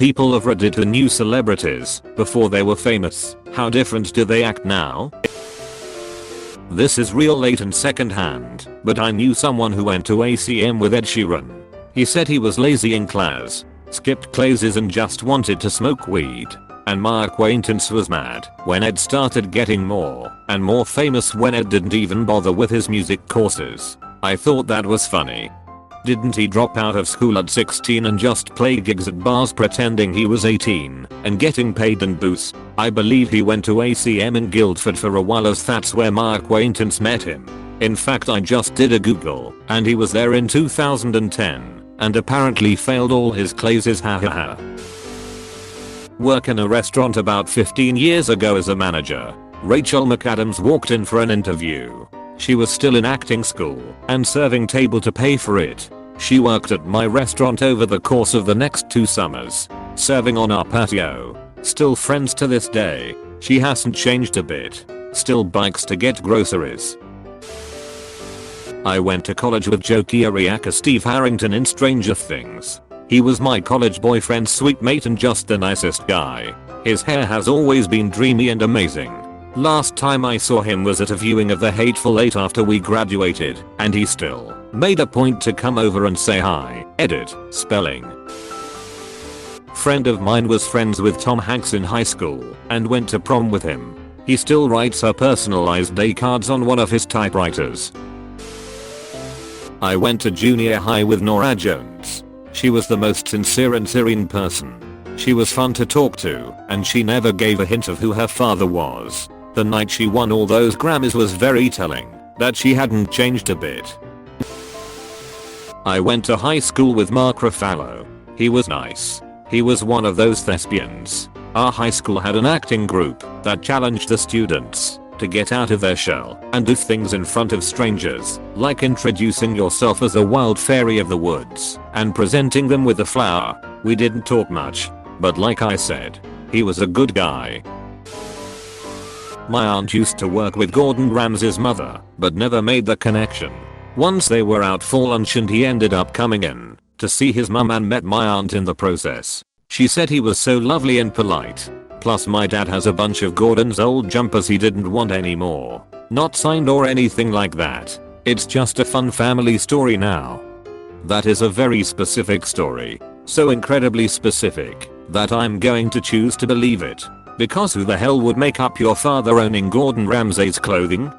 People of Reddit who knew celebrities before they were famous. How different do they act now? This is real late and secondhand, but I knew someone who went to ACM with Ed Sheeran. He said he was lazy in class, skipped classes and just wanted to smoke weed. And my acquaintance was mad when Ed started getting more and more famous when Ed didn't even bother with his music courses. I thought that was funny. Didn't he drop out of school at 16 and just play gigs at bars pretending he was 18 and getting paid in booze? I believe he went to ACM in Guildford for a while, as that's where my acquaintance met him. In fact, I just did a Google and he was there in 2010 and apparently failed all his classes, hahaha. Work in a restaurant about 15 years ago as a manager. Rachel McAdams walked in for an interview. She was still in acting school and serving table to pay for it. She worked at my restaurant over the course of the next 2 summers, serving on our patio. Still friends to this day. She hasn't changed a bit. Still bikes to get groceries. I went to college with Joe Kiriaka Steve Harrington in Stranger Things. He was my college boyfriend's sweet mate and just the nicest guy. His hair has always been dreamy and amazing. Last time I saw him was at a viewing of The Hateful Eight after we graduated, and he still made a point to come over and say hi. Edit, spelling. Friend of mine was friends with Tom Hanks in high school and went to prom with him. He still writes her personalized day cards on one of his typewriters. I went to junior high with Nora Jones. She was the most sincere and serene person. She was fun to talk to, and she never gave a hint of who her father was. The night she won all those Grammys was very telling that she hadn't changed a bit. I went to high school with Mark Ruffalo. He was nice. He was one of those thespians. Our high school had an acting group that challenged the students to get out of their shell and do things in front of strangers, like introducing yourself as a wild fairy of the woods and presenting them with a flower. We didn't talk much, but like I said, he was a good guy. My aunt used to work with Gordon Ramsay's mother, but never made the connection. Once they were out for lunch and he ended up coming in to see his mum and met my aunt in the process. She said he was so lovely and polite. Plus my dad has a bunch of Gordon's old jumpers he didn't want anymore. Not signed or anything like that. It's just a fun family story now. That is a very specific story. So incredibly specific that I'm going to choose to believe it. Because who the hell would make up your father owning Gordon Ramsay's clothing?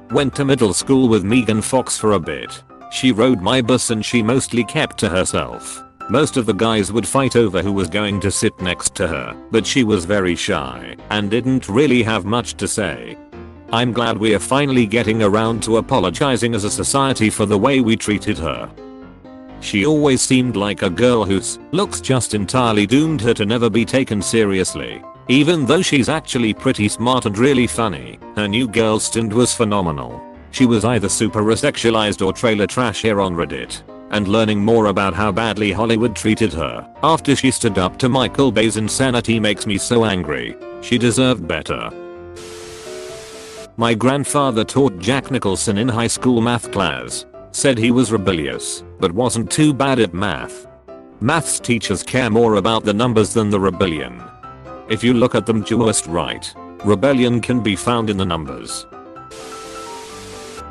Went to middle school with Megan Fox for a bit. She rode my bus and she mostly kept to herself. Most of the guys would fight over who was going to sit next to her, but she was very shy and didn't really have much to say. I'm glad we are finally getting around to apologizing as a society for the way we treated her. She always seemed like a girl whose looks just entirely doomed her to never be taken seriously. Even though she's actually pretty smart and really funny, her new girl stint was phenomenal. She was either super resexualized or trailer trash here on Reddit. And learning more about how badly Hollywood treated her after she stood up to Michael Bay's insanity makes me so angry. She deserved better. My grandfather taught Jack Nicholson in high school math class. Said he was rebellious, but wasn't too bad at math. Maths teachers care more about the numbers than the rebellion. If you look at them just right, rebellion can be found in the numbers.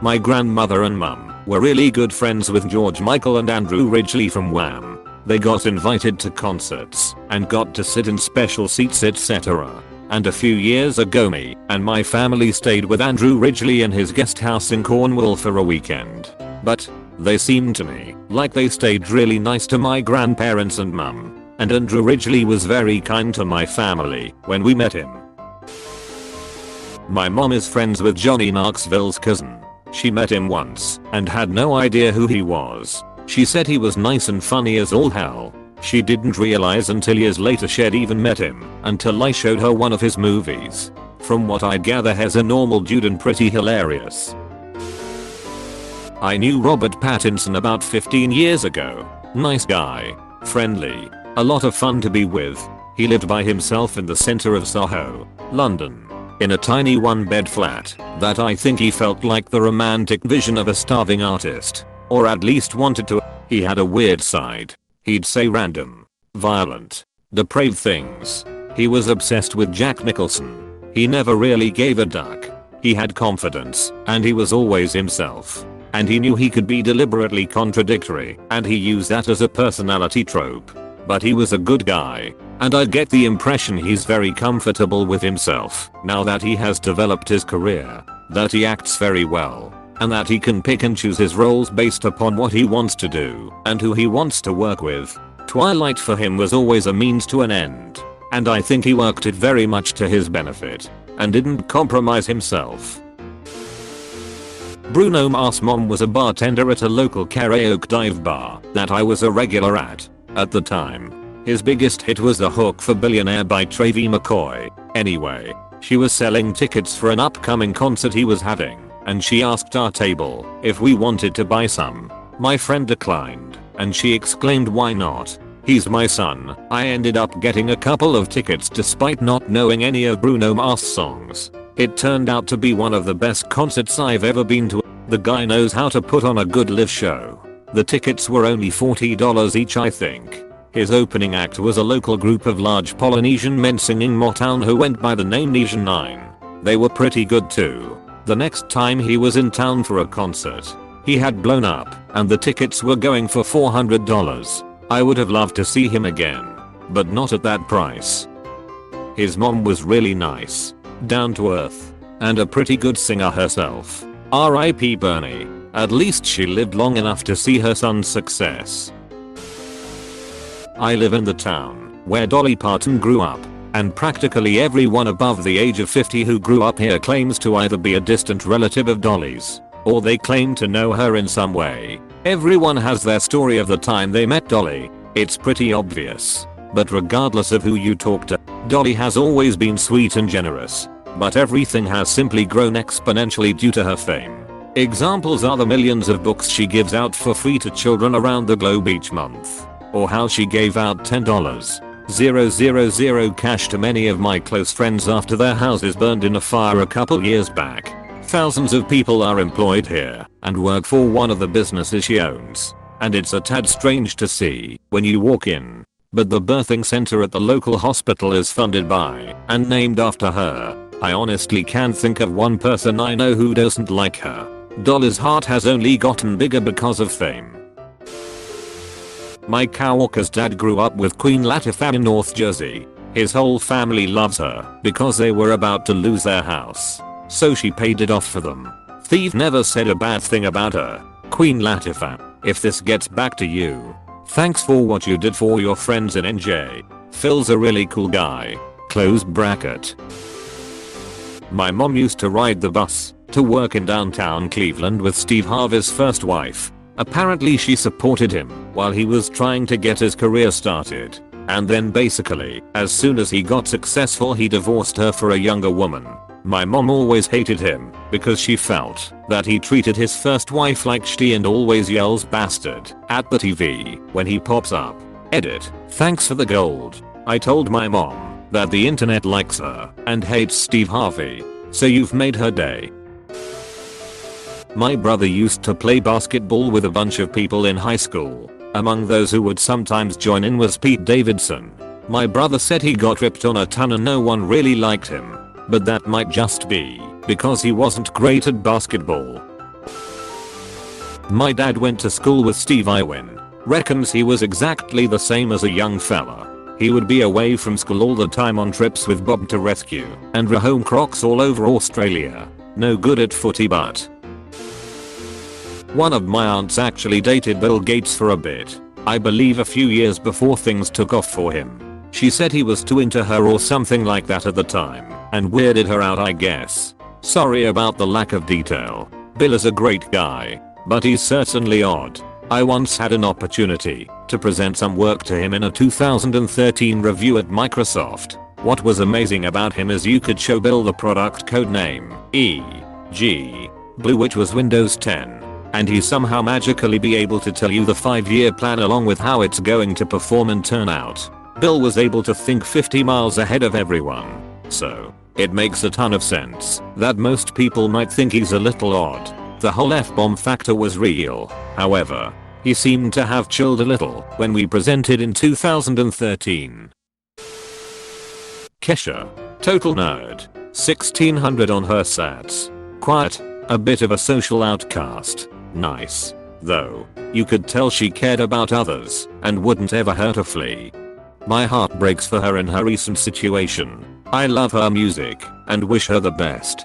My grandmother and mum were really good friends with George Michael and Andrew Ridgeley from Wham. They got invited to concerts and got to sit in special seats, etc. And a few years ago me and my family stayed with Andrew Ridgeley in his guest house in Cornwall for a weekend. But they seemed to me like they stayed really nice to my grandparents and mum. And Andrew Ridgeley was very kind to my family when we met him. My mom is friends with Johnny Knoxville's cousin. She met him once and had no idea who he was. She said he was nice and funny as all hell. She didn't realize until years later she'd even met him until I showed her one of his movies. From what I gather, he's a normal dude and pretty hilarious. I knew Robert Pattinson about 15 years ago. Nice guy. Friendly. A lot of fun to be with. He lived by himself in the center of Soho, London. In a tiny one-bed flat that I think he felt like the romantic vision of a starving artist. Or at least wanted to. He had a weird side. He'd say random violent, depraved things. He was obsessed with Jack Nicholson. He never really gave a duck. He had confidence, and he was always himself. And he knew he could be deliberately contradictory, and he used that as a personality trope. But he was a good guy, and I get the impression he's very comfortable with himself now that he has developed his career, that he acts very well, and that he can pick and choose his roles based upon what he wants to do and who he wants to work with. Twilight for him was always a means to an end, and I think he worked it very much to his benefit and didn't compromise himself. Bruno Mars' mom was a bartender at a local karaoke dive bar that I was a regular at the time. His biggest hit was The Hook for Billionaire by Travie McCoy. Anyway, she was selling tickets for an upcoming concert he was having, and she asked our table if we wanted to buy some. My friend declined, and she exclaimed, "Why not? He's my son." I ended up getting a couple of tickets despite not knowing any of Bruno Mars songs. It turned out to be one of the best concerts I've ever been to. The guy knows how to put on a good live show. The tickets were only $40 each, I think. His opening act was a local group of large Polynesian men singing Motown who went by the name Nesian 9. They were pretty good too. The next time he was in town for a concert, he had blown up and the tickets were going for $400. I would have loved to see him again, but not at that price. His mom was really nice, down to earth, and a pretty good singer herself. R.I.P. Bernie. At least she lived long enough to see her son's success. I live in the town where Dolly Parton grew up, and practically everyone above the age of 50 who grew up here claims to either be a distant relative of Dolly's, or they claim to know her in some way. Everyone has their story of the time they met Dolly. It's pretty obvious. But regardless of who you talk to, Dolly has always been sweet and generous. But everything has simply grown exponentially due to her fame. Examples are the millions of books she gives out for free to children around the globe each month, or how she gave out $10,000 cash to many of my close friends after their houses burned in a fire a couple years back. Thousands of people are employed here and work for one of the businesses she owns, and it's a tad strange to see when you walk in. But the birthing center at the local hospital is funded by and named after her. I honestly can't think of one person I know who doesn't like her. Dolly's heart has only gotten bigger because of fame. My coworker's dad grew up with Queen Latifah in North Jersey. His whole family loves her because they were about to lose their house, so she paid it off for them. Thief never said a bad thing about her. Queen Latifah, if this gets back to you, thanks for what you did for your friends in NJ. Phil's a really cool guy. Close bracket. My mom used to ride the bus to work in downtown Cleveland with Steve Harvey's first wife. Apparently she supported him while he was trying to get his career started. And then basically, as soon as he got successful, he divorced her for a younger woman. My mom always hated him because she felt that he treated his first wife like shitty and always yells "bastard" at the TV when he pops up. Edit. Thanks for the gold. I told my mom that the internet likes her and hates Steve Harvey, so you've made her day. My brother used to play basketball with a bunch of people in high school. Among those who would sometimes join in was Pete Davidson. My brother said he got ripped on a ton and no one really liked him, but that might just be because he wasn't great at basketball. My dad went to school with Steve Irwin. Reckons he was exactly the same as a young fella. He would be away from school all the time on trips with Bob to Rescue and rehome Crocs all over Australia. No good at footy, but one of my aunts actually dated Bill Gates for a bit. I believe a few years before things took off for him. She said he was too into her or something like that at the time and weirded her out, I guess. Sorry about the lack of detail. Bill is a great guy, but he's certainly odd. I once had an opportunity to present some work to him in a 2013 review at Microsoft. What was amazing about him is you could show Bill the product code name e.g. Blue, which was Windows 10. And he somehow magically be able to tell you the 5-year plan along with how it's going to perform and turn out. Bill was able to think 50 miles ahead of everyone. So, it makes a ton of sense that most people might think he's a little odd. The whole F-bomb factor was real, however. He seemed to have chilled a little when we presented in 2013. Kesha. Total nerd. 1600 on her sats. Quiet. A bit of a social outcast. Nice. Though. You could tell she cared about others and wouldn't ever hurt a flea. My heart breaks for her in her recent situation. I love her music and wish her the best.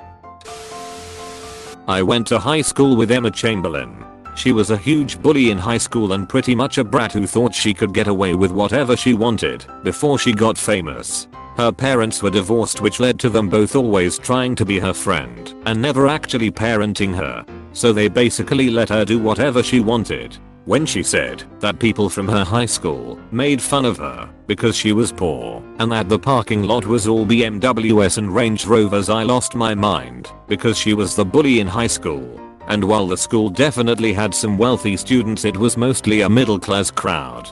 I went to high school with Emma Chamberlain. She was a huge bully in high school and pretty much a brat who thought she could get away with whatever she wanted before she got famous. Her parents were divorced, which led to them both always trying to be her friend and never actually parenting her. So they basically let her do whatever she wanted. When she said that people from her high school made fun of her because she was poor and that the parking lot was all BMWs and Range Rovers, I lost my mind because she was the bully in high school. And while the school definitely had some wealthy students, it was mostly a middle class crowd.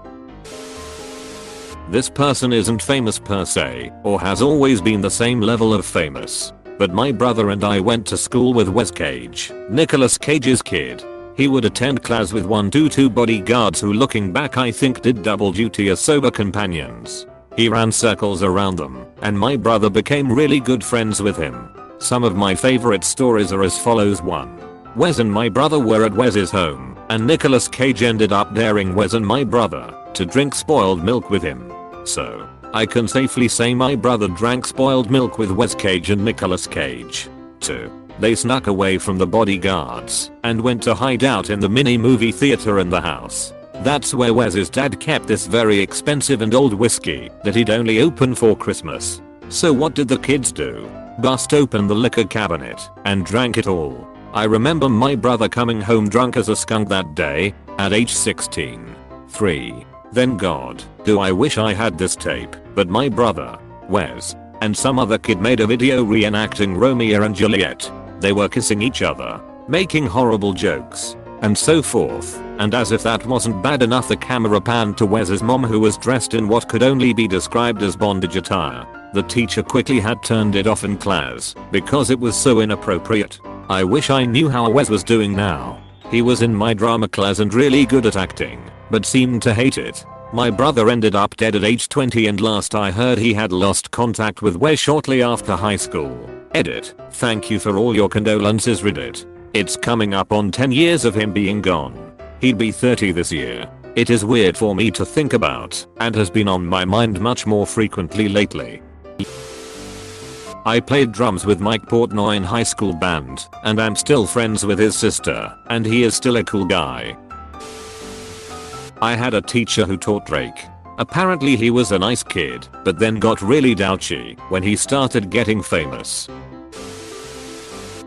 This person isn't famous per se or has always been the same level of famous. But my brother and I went to school with Wes Cage, Nicolas Cage's kid. He would attend class with 2 bodyguards who, looking back, I think did double duty as sober companions. He ran circles around them, and my brother became really good friends with him. Some of my favorite stories are as follows. 1. Wes and my brother were at Wes's home, and Nicolas Cage ended up daring Wes and my brother to drink spoiled milk with him. So, I can safely say my brother drank spoiled milk with Wes Cage and Nicolas Cage. 2. They snuck away from the bodyguards and went to hide out in the mini movie theater in the house. That's where Wes's dad kept this very expensive and old whiskey that he'd only open for Christmas. So what did the kids do? Bust open the liquor cabinet and drank it all. I remember my brother coming home drunk as a skunk that day at age 16. 3. Then God, do I wish I had this tape, but my brother, Wes, and some other kid made a video reenacting Romeo and Juliet. They were kissing each other, making horrible jokes, and so forth. And as if that wasn't bad enough, the camera panned to Wes's mom, who was dressed in what could only be described as bondage attire. The teacher quickly had turned it off in class because it was so inappropriate. I wish I knew how Wes was doing now. He was in my drama class and really good at acting, but seemed to hate it. My brother ended up dead at age 20, and last I heard he had lost contact with Wes shortly after high school. Edit. Thank you for all your condolences, Reddit. It's coming up on 10 years of him being gone. He'd be 30 this year. It is weird for me to think about and has been on my mind much more frequently lately. I played drums with Mike Portnoy in high school band, and I'm still friends with his sister, and he is still a cool guy. I had a teacher who taught Drake. Apparently he was a nice kid, but then got really douchy when he started getting famous.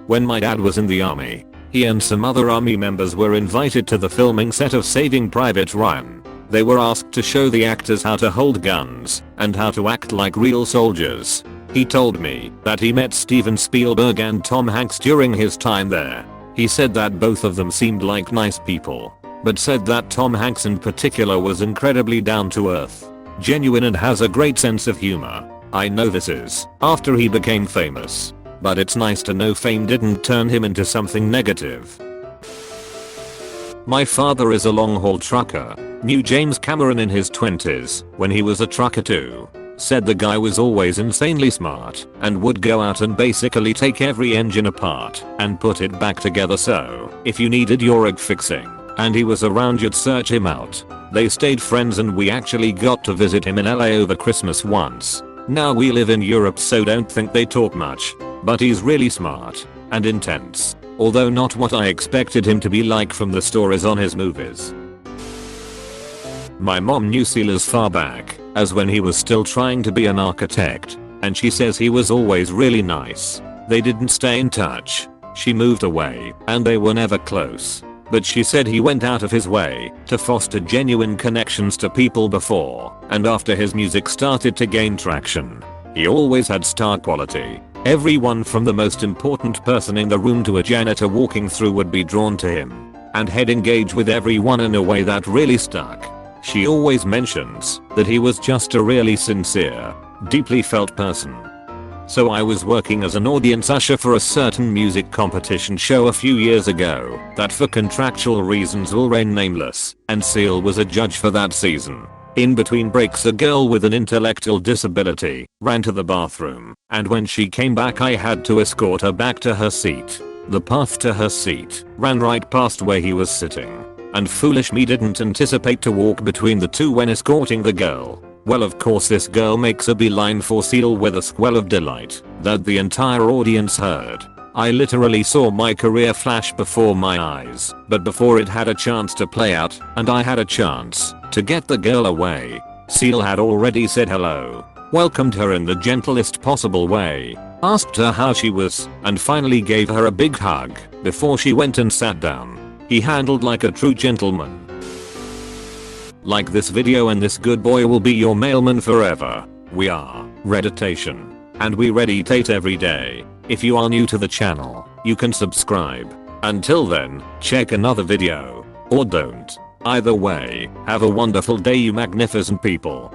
When my dad was in the army, he and some other army members were invited to the filming set of Saving Private Ryan. They were asked to show the actors how to hold guns and how to act like real soldiers. He told me that he met Steven Spielberg and Tom Hanks during his time there. He said that both of them seemed like nice people, but said that Tom Hanks in particular was incredibly down to earth, genuine, and has a great sense of humor. I know this is after he became famous, but it's nice to know fame didn't turn him into something negative. My father is a long-haul trucker, knew James Cameron in his 20s when he was a trucker too. Said the guy was always insanely smart and would go out and basically take every engine apart and put it back together, so if you needed your rig fixing and he was around, you'd search him out. They stayed friends, and we actually got to visit him in LA over Christmas once. Now we live in Europe, so don't think they talk much, but he's really smart and intense, although not what I expected him to be like from the stories on his movies. My mom knew Seal as far back as when he was still trying to be an architect, and she says he was always really nice. They didn't stay in touch. She moved away and they were never close, but she said he went out of his way to foster genuine connections to people before and after his music started to gain traction. He always had star quality. Everyone from the most important person in the room to a janitor walking through would be drawn to him, and he'd engage with everyone in a way that really stuck. She always mentions that he was just a really sincere, deeply felt person. So I was working as an audience usher for a certain music competition show a few years ago that for contractual reasons will remain nameless, and Seal was a judge for that season. In between breaks, a girl with an intellectual disability ran to the bathroom, and when she came back I had to escort her back to her seat. The path to her seat ran right past where he was sitting, and foolish me didn't anticipate to walk between the two when escorting the girl. Well, of course this girl makes a beeline for Seal with a squeal of delight that the entire audience heard. I literally saw my career flash before my eyes, but before it had a chance to play out and I had a chance to get the girl away, Seal had already said hello, welcomed her in the gentlest possible way, asked her how she was, and finally gave her a big hug before she went and sat down. He handled like a true gentleman. Like this video and this good boy will be your mailman forever. We are Redditation, and we Redditate every day. If you are new to the channel, you can subscribe. Until then, check another video, or don't. Either way, have a wonderful day you magnificent people.